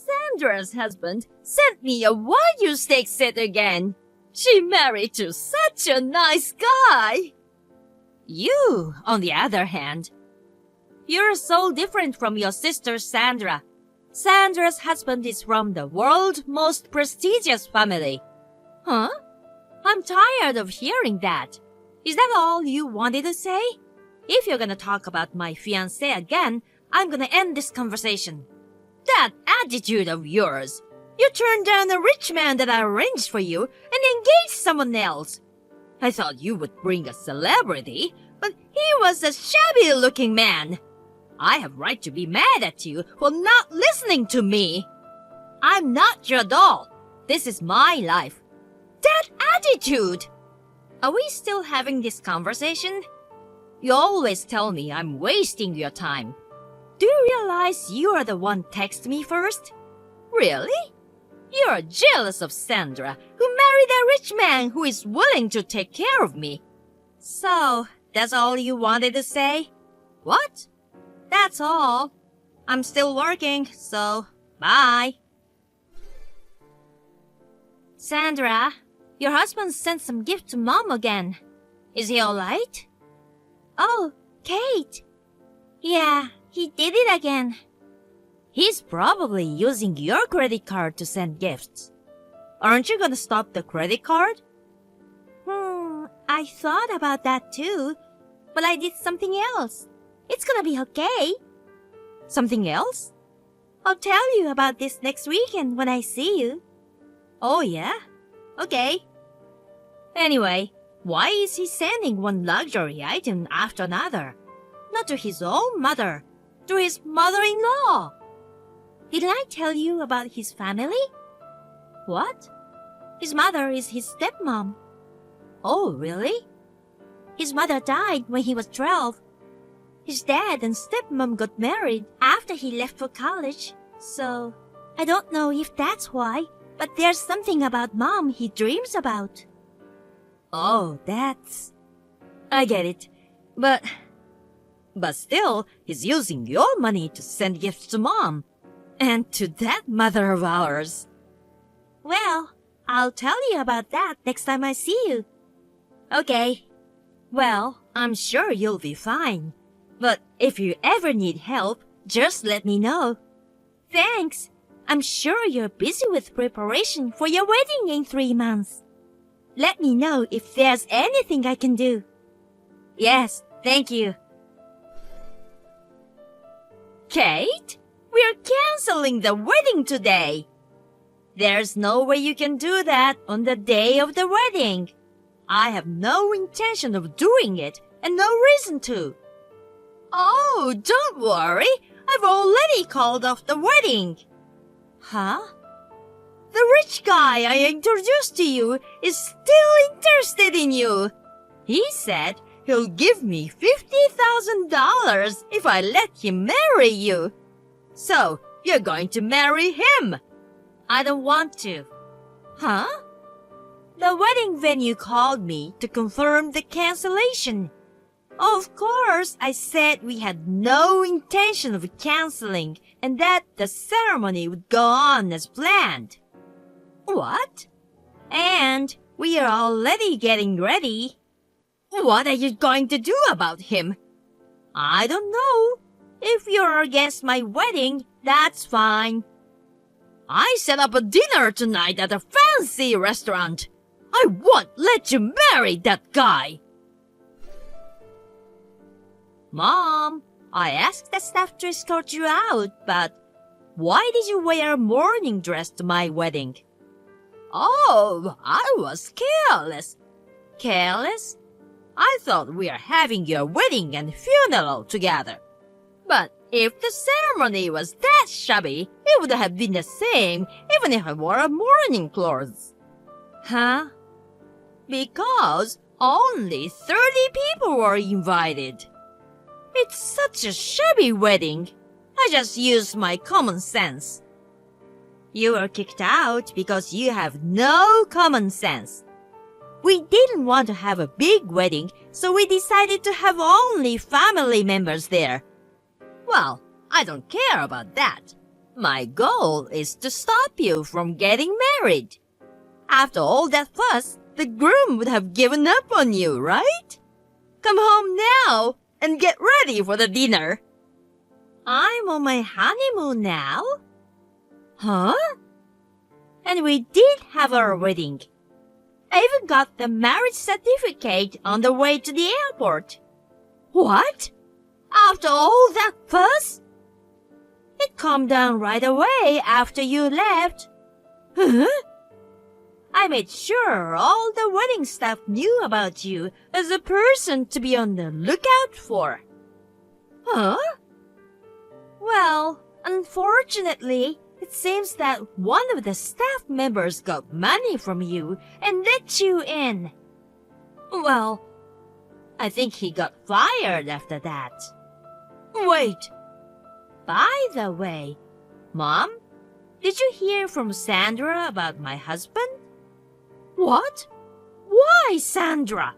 Sandra's husband sent me a Wagyu steak set again. She married to such a nice guy. You, on the other hand, you're so different from your sister Sandra. Sandra's husband is from the world's most prestigious family. Huh? I'm tired of hearing that. Is that all you wanted to say? If you're gonna talk about my fiance again, I'm gonna end this conversation. That attitude of yours. You turned down a rich man that I arranged for you and engaged someone else. I thought you would bring a celebrity, but he was a shabby-looking man. I have right to be mad at you for not listening to me. I'm not your doll. This is my life. That attitude! Are we still having this conversation? You always tell me I'm wasting your time. Do you realize you are the one text me first? Really? You're jealous of Sandra, who married a rich man who is willing to take care of me. So, that's all you wanted to say? What? That's all. I'm still working, so bye. Sandra, your husband sent some gift to Mom again. Is he alright? Oh, Kate. Yeah, he did it again. He's probably using your credit card to send gifts. Aren't you gonna stop the credit card? I thought about that too, but I did something else. It's gonna be okay. Something else? I'll tell you about this next weekend when I see you. Oh yeah? Okay. Anyway, why is he sending one luxury item after another? Not to his own mother, to his mother-in-law. Didn't I tell you about his family? What? His mother is his stepmom. Oh, really? His mother died when he was 12. His dad and stepmom got married after he left for college. So, I don't know if that's why, but there's something about Mom he dreams about. Oh, that's... I get it. But still, he's using your money to send gifts to Mom. And to that mother of ours. Well, I'll tell you about that next time I see you. Okay. Well, I'm sure you'll be fine. But if you ever need help, just let me know. Thanks. I'm sure you're busy with preparation for your wedding in 3 months. Let me know if there's anything I can do. Yes, thank you. Kate, we're canceling the wedding today. There's no way you can do that on the day of the wedding. I have no intention of doing it and no reason to. Oh, don't worry. I've already called off the wedding. Huh? The rich guy I introduced to you is still interested in you. He said he'll give me $50,000 if I let him marry you. So, you're going to marry him. I don't want to. Huh? The wedding venue called me to confirm the cancellation. Of course, I said we had no intention of canceling and that the ceremony would go on as planned. What? And we are already getting ready. What are you going to do about him? I don't know. If you're against my wedding, that's fine. I set up a dinner tonight at a fancy restaurant. I won't let you marry that guy. Mom, I asked the staff to escort you out, but why did you wear a mourning dress to my wedding? Oh, I was careless. Careless? I thought we were having your wedding and funeral together. But if the ceremony was that shabby, it would have been the same even if I wore a mourning clothes. Huh? Because only 30 people were invited. It's such a shabby wedding. I just used my common sense. You were kicked out because you have no common sense. We didn't want to have a big wedding, so we decided to have only family members there. Well, I don't care about that. My goal is to stop you from getting married. After all that fuss, the groom would have given up on you, right? Come home now and get ready for the dinner. I'm on my honeymoon now. Huh? And we did have our wedding. I even got the marriage certificate on the way to the airport. What? After all that fuss? It calmed down right away after you left. Huh? I made sure all the wedding staff knew about you as a person to be on the lookout for. Huh? Well, unfortunately, it seems that one of the staff members got money from you and let you in. Well, I think he got fired after that. Wait. By the way, Mom, did you hear from Sandra about my husband? What? Why, Sandra?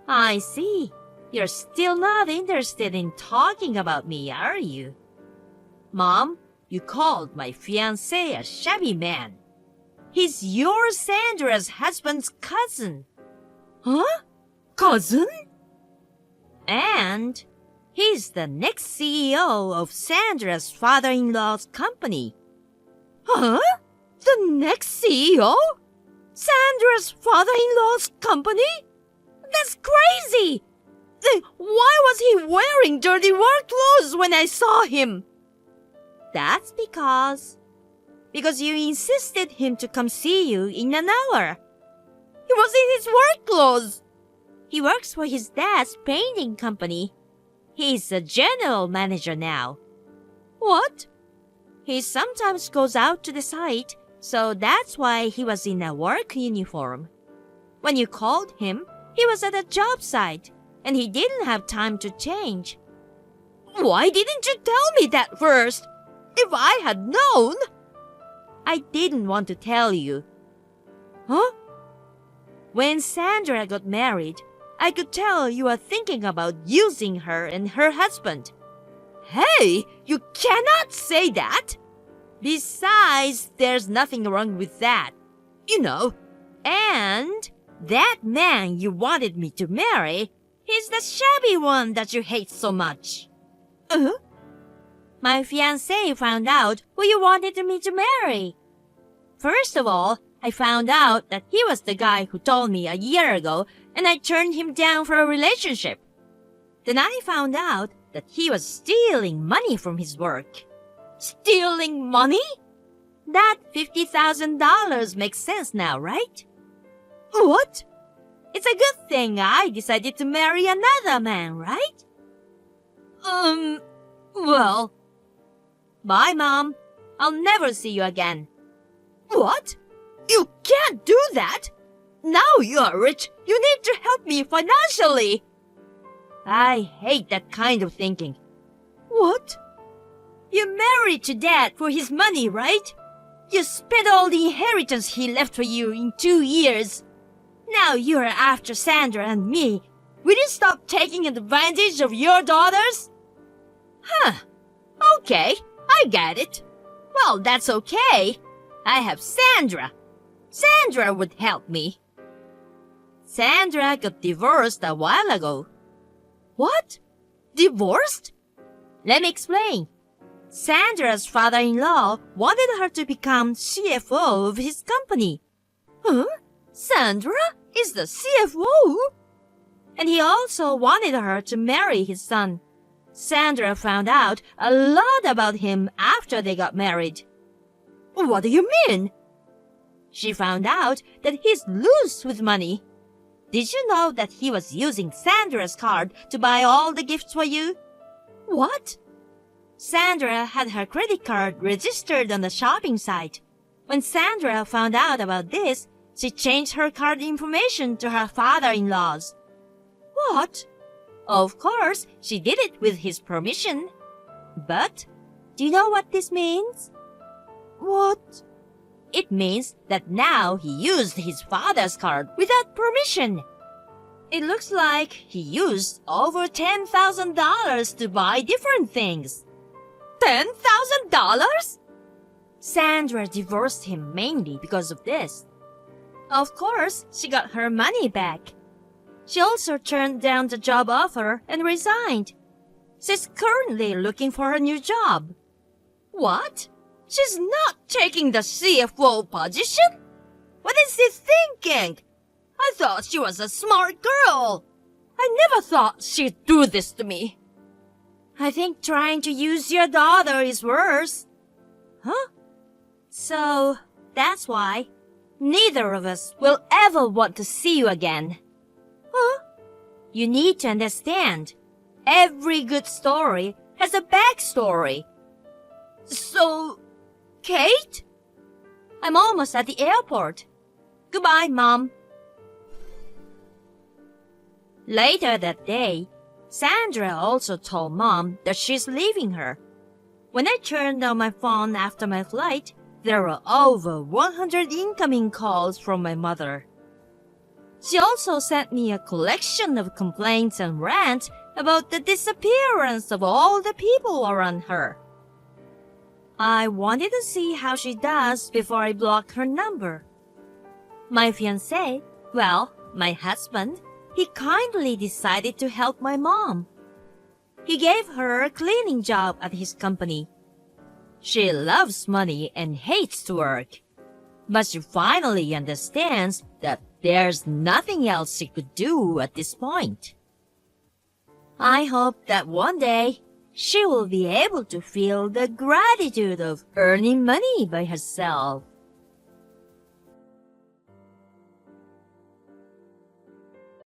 I see. You're still not interested in talking about me, are you? Mom, you called my fiance a shabby man. He's your Sandra's husband's cousin. Huh? Cousin? And he's the next CEO of Sandra's father-in-law's company. Huh? The next CEO? Sandra's father-in-law's company? That's crazy! Then why was he wearing dirty work clothes when I saw him? That's because you insisted him to come see you in an hour. He was in his work clothes. He works for his dad's painting company. He's a general manager now. What? He sometimes goes out to the site, so that's why he was in a work uniform. When you called him, he was at a job site, and he didn't have time to change. Why didn't you tell me that first? If I had known... I didn't want to tell you. Huh? When Sandra got married, I could tell you were thinking about using her and her husband. Hey, you cannot say that! Besides, there's nothing wrong with that. You know, and that man you wanted me to marry, he's the shabby one that you hate so much. My fiancé found out who you wanted me to marry. First of all, I found out that he was the guy who told me a year ago, and I turned him down for a relationship. Then I found out that he was stealing money from his work. Stealing money? That $50,000 makes sense now, right? What? It's a good thing I decided to marry another man, right? Well... Bye, Mom. I'll never see you again. What? You can't do that! Now you are rich, you need to help me financially! I hate that kind of thinking. What? You married to Dad for his money, right? You spent all the inheritance he left for you in 2 years. Now you're after Sandra and me. Will you stop taking advantage of your daughters? Huh. Okay, I get it. Well, that's okay. I have Sandra. Sandra would help me. Sandra got divorced a while ago. What? Divorced? Let me explain. Sandra's father-in-law wanted her to become CFO of his company. Huh? Sandra is the CFO? And he also wanted her to marry his son. Sandra found out a lot about him after they got married. What do you mean? She found out that he's loose with money. Did you know that he was using Sandra's card to buy all the gifts for you? What? Sandra had her credit card registered on the shopping site. When Sandra found out about this, she changed her card information to her father-in-law's. What? Of course, she did it with his permission. But, do you know what this means? What? It means that now he used his father's card without permission. It looks like he used over $10,000 to buy different things. $10,000? Sandra divorced him mainly because of this. Of course, she got her money back. She also turned down the job offer and resigned. She's currently looking for a new job. What? She's not taking the CFO position? What is she thinking? I thought she was a smart girl. I never thought she'd do this to me. I think trying to use your daughter is worse. Huh? So, that's why neither of us will ever want to see you again. Huh? You need to understand, every good story has a backstory. So, Kate? I'm almost at the airport. Goodbye, Mom. Later that day, Sandra also told Mom that she's leaving her. When I turned on my phone after my flight, there were over 100 incoming calls from my mother. She also sent me a collection of complaints and rants about the disappearance of all the people around her. I wanted to see how she does before I block her number. My fiance, my husband, he kindly decided to help my mom. He gave her a cleaning job at his company. She loves money and hates to work, but she finally understands that there's nothing else she could do at this point. I hope that one day she will be able to feel the gratitude of earning money by herself.